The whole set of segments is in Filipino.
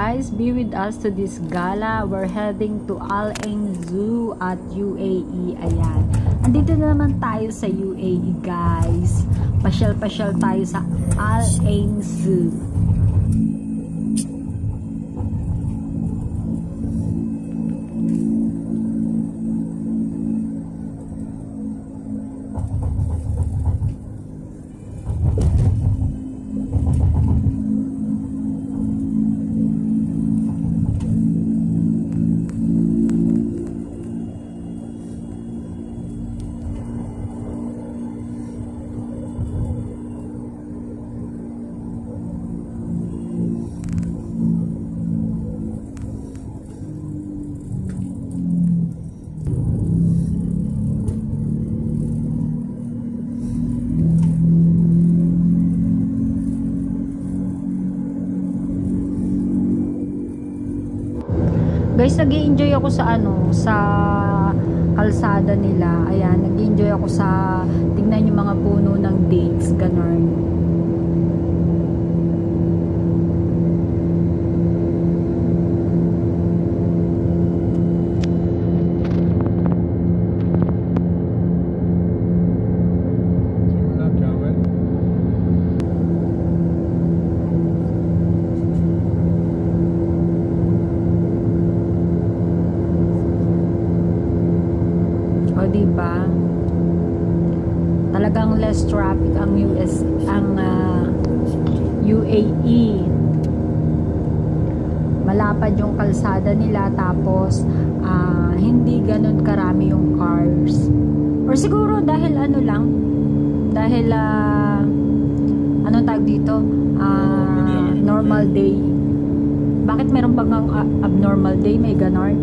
guys, be with us to this gala. We're heading to Al Ain Zoo at UAE. Ayan. Andito na naman tayo sa UAE guys. Pasyal-pasyal tayo sa Al Ain Zoo. Guys, nag-i-enjoy ako sa sa kalsada nila. Ayan, nag-i-enjoy ako sa tingnan yung mga puno ng dates, ganon. Diba? Talagang less traffic ang UAE. Malapad yung kalsada nila, tapos hindi ganun karami yung cars. Or siguro dahil dahil anong tawag dito? Normal day. Bakit meron bang abnormal day? May ganon.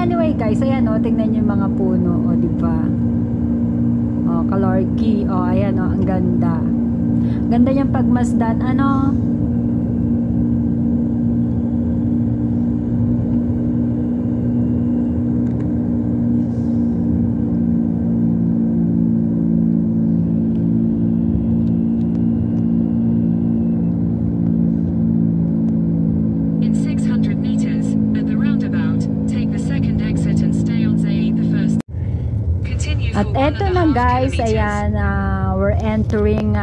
Anyway guys, ayan tingnan niyo yung mga puno, diba? Kalorki, ayan ang ganda. Ganda niyang pagmasdan, At eto na guys, ayan, we're entering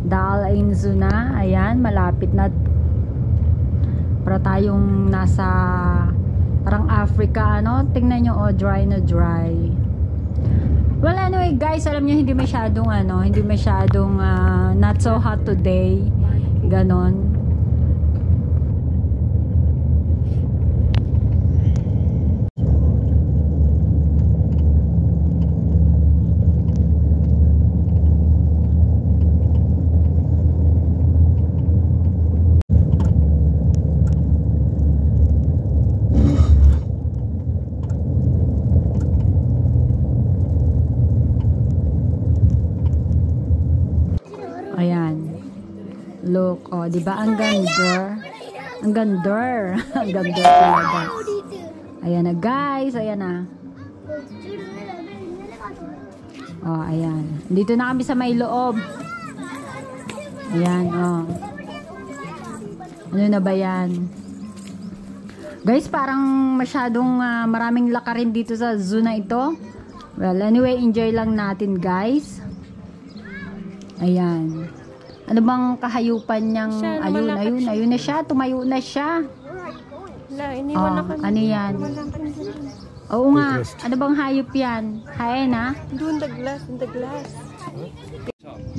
the Al Ain Zoo na. Ayan, malapit na. Para tayong nasa parang Africa, tingnan nyo, dry na dry. Well, anyway guys, alam nyo, hindi masyadong not so hot today. Ganon. Ayan. Look, di ba ang ganda? Ang ganda. Ang ganda talaga. Ayan na guys, ayan na. Ayan. Dito na kami sa may loob. Ayan, Ano na ba yan? Guys, parang masyadong maraming lakarin dito sa zoo na ito. Well, anyway, enjoy lang natin guys. Ayan. Ano bang kahayupan niyang ayun na siya, tumayo na siya. Ano yan? Oo nga, ano bang hayop yan? Hyena? Doon the glass.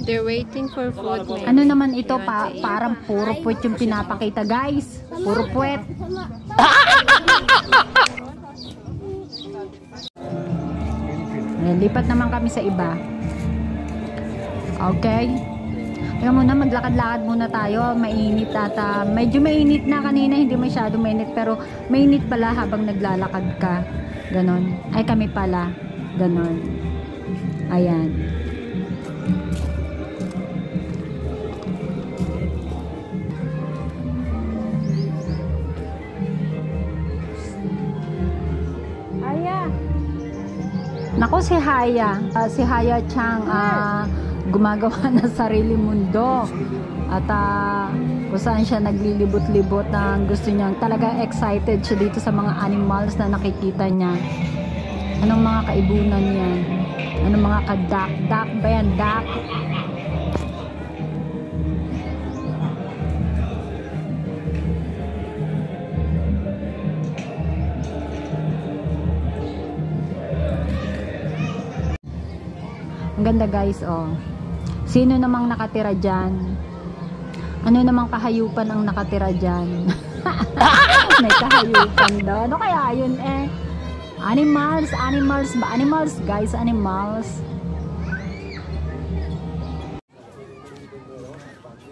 They're waiting for food. Ano naman ito, parang puro puwet yung pinapakita guys. Puro puwet. Ayan, lipat naman kami sa iba. Okay. Kaya muna, maglakad-lakad muna tayo. Mainit at medyo mainit na kanina. Hindi masyado mainit, pero mainit pala habang naglalakad ka. Ganon. Ay, kami pala. Ganon. Ayan. Nako si Haya. Si Haya Chang gumagawa ng sarili mundo. At kung saan siya naglilibot-libot na gusto niya. Talaga excited siya dito sa mga animals na nakikita niya. Anong mga kaibunan yan? Anong mga kadak? Dak ba yan? Dak? Ang ganda guys, oh. Sino namang nakatira dyan? Ano namang kahayupan ang nakatira dyan? May kahayupan daw. Ano kaya yun eh? Animals, animals ba? Animals guys, animals.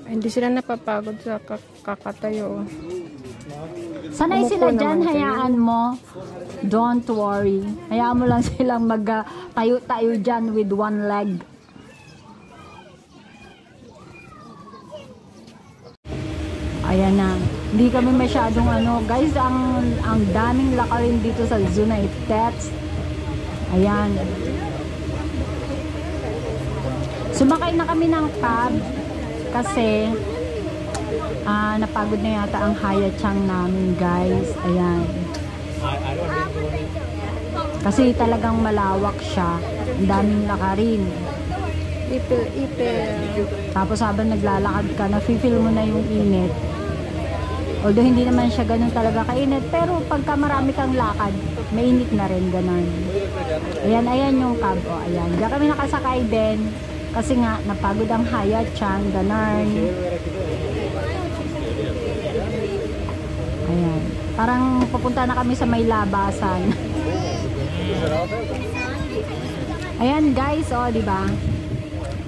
Hindi sila napapagod sa kakatayo. Sanay Umupo sila dyan, naman hayaan mo. Don't worry. Hayaan mo lang silang mag-tayo-tayo dyan with one leg. Ayan na. Hindi kami masyadong guys, ang daming lakarin dito sa United. Ayan. Sumakay na kami ng cab kasi napagod na yata ang Haya Chang namin guys. Ayan. Kasi talagang malawak siya. Ang daming lakarin. Ipil. Tapos habang naglalakad ka, nafe-feel mo na yung init. Although hindi naman siya ganun talaga kainit, pero pagka marami kang lakad, mainit na rin ganun. Ayan, ayan yung cab. O, ayan. Diyan kami nakasakay din. Kasi nga, napagod ang Haya Chang, ganun. Ayan. Parang pupunta na kami sa may labasan. Ayan guys, oh, di ba?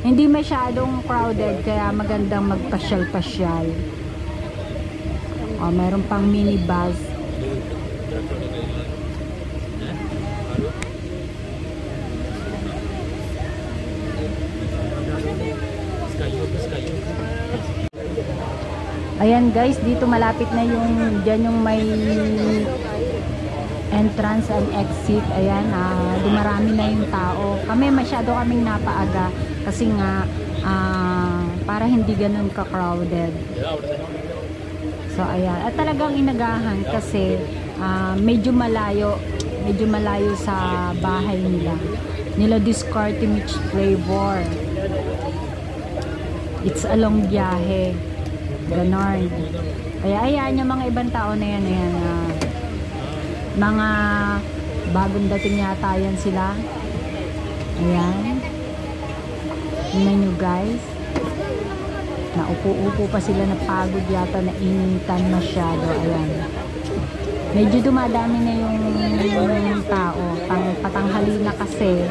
Hindi masyadong crowded, kaya magandang magpasyal-pasyal. Oh, meron pang minibus. Ayan guys, dito malapit na yung diyan yung may entrance and exit. Ayan, dumarami na yung tao. Kami masyado kaming napaaga kasi nga para hindi ganun ka-crowded. So ayan, at talagang inagahan kasi medyo malayo sa bahay nila Discartemich Flavor. It's a long biyahe. Ganon. Kaya ayan yung mga ibang tao na yan, mga bagong dating yata yan sila. Ayan. Tingnan nyo guys. Naupo-upo pa sila, na pagod yata, na initan masyado. Ayan. Medyo dumadami na yung tao. Patanghali na kasi.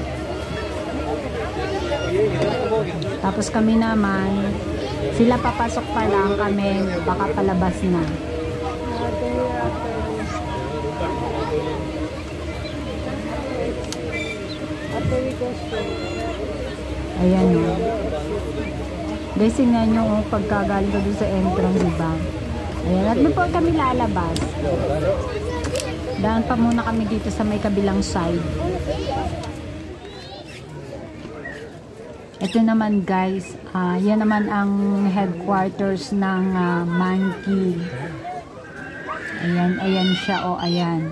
Tapos kami naman, sila papasok pa lang, kami baka palabas na. Ayan o. Guys, tingnan nyo pagkagaling ko doon sa entrance, diba? Ayan, at before kami lalabas, daan pa muna kami dito sa may kabilang side. Ito naman guys, yan naman ang headquarters ng monkey. Ayan, ayan siya, o ayan.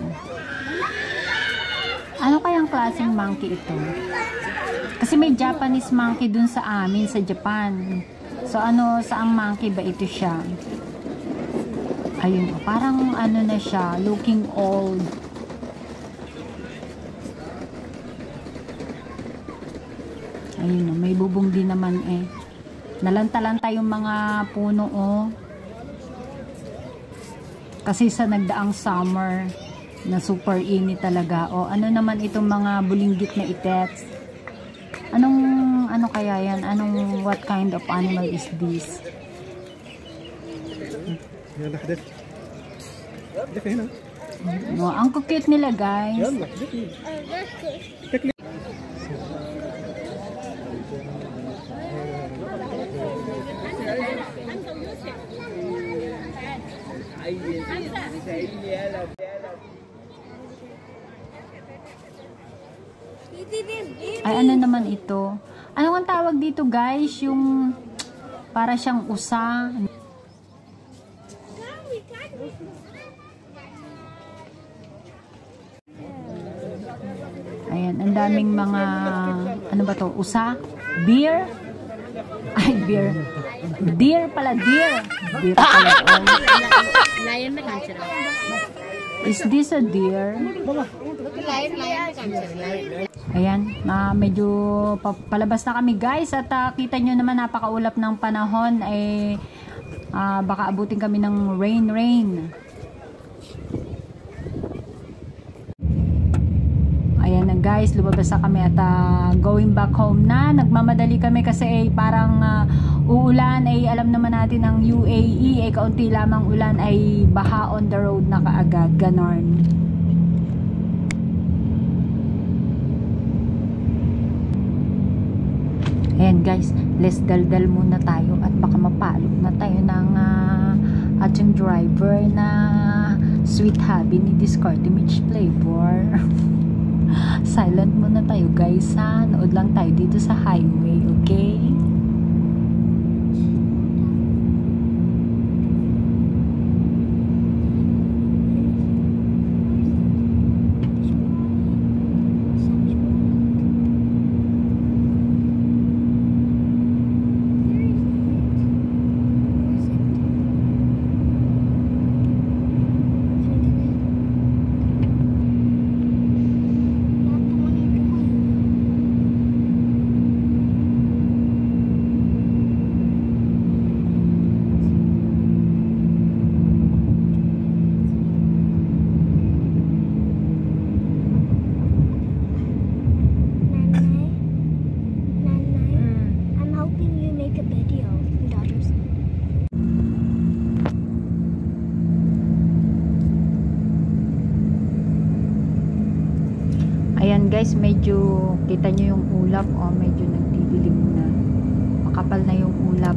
Ano kayang klaseng monkey ito? Kasi may Japanese monkey dun sa amin, sa Japan. So saang monkey ba ito siya? Ayun, parang na siya, looking old. Ayun, may bubong din naman eh. Nalanta-lanta yung mga puno, oh. Kasi sa nagdaang summer na super init talaga. O ano naman itong mga bulinggit na itets? Ano kaya yan? What kind of animal is this? No, ang cute nila guys. Ay, ano naman ito? Ano ang tawag dito, guys? Yung para siyang usa. Ayan, ang daming mga ano ba to? Usa? Beer? Ay, beer. Deer pala, deer. Deer pala. Lion na kancher. Is this a deer? Lion na kancher. Ayan, medyo palabas na kami guys at kita nyo naman napakaulap ng panahon eh baka abutin kami ng rain. Ayan na guys, lumabas na kami at going back home na. Nagmamadali kami kasi parang uulan ay alam naman natin ang UAE ay kaunti lamang ulan ay baha on the road na kaagad, ganon. Ayan guys, let's daldal muna tayo at baka mapalok na tayo ng ating driver na sweet hubby ni Discarte Mitch Flavor. Silent muna tayo guys ha. Nood lang tayo dito sa highway, okay? Ayan guys, medyo kita nyo yung ulap medyo nagdidilim na, makapal na yung ulap.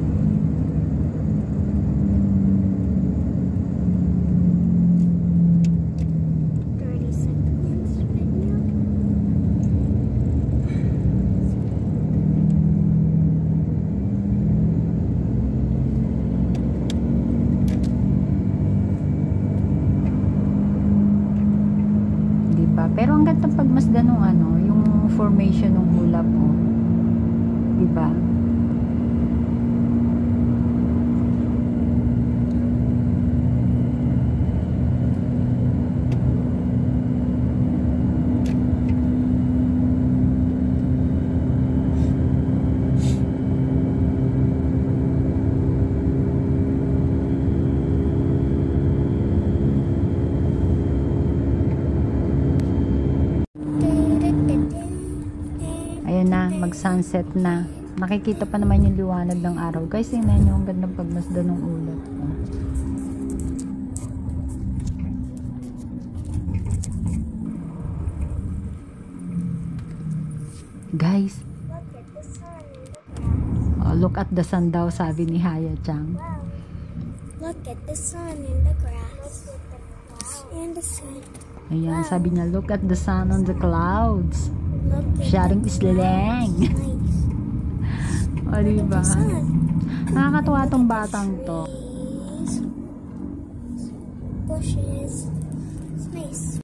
Pero ang ganda pagmasdan ng yung formation ng ulap diba? Mag-sunset na. Nakikita pa naman yung liwanag ng araw. Guys, tingnan nyo ang gandang pagmasdan ng ulap. Guys, look at the sun daw, sabi ni Haya Chang. Look at the sun in the grass. And the sun. Ayan, sabi niya, look at the sun on the clouds. Sharing slang. O, diba? Nakakatuwa tong batang to. Bushes. It's nice.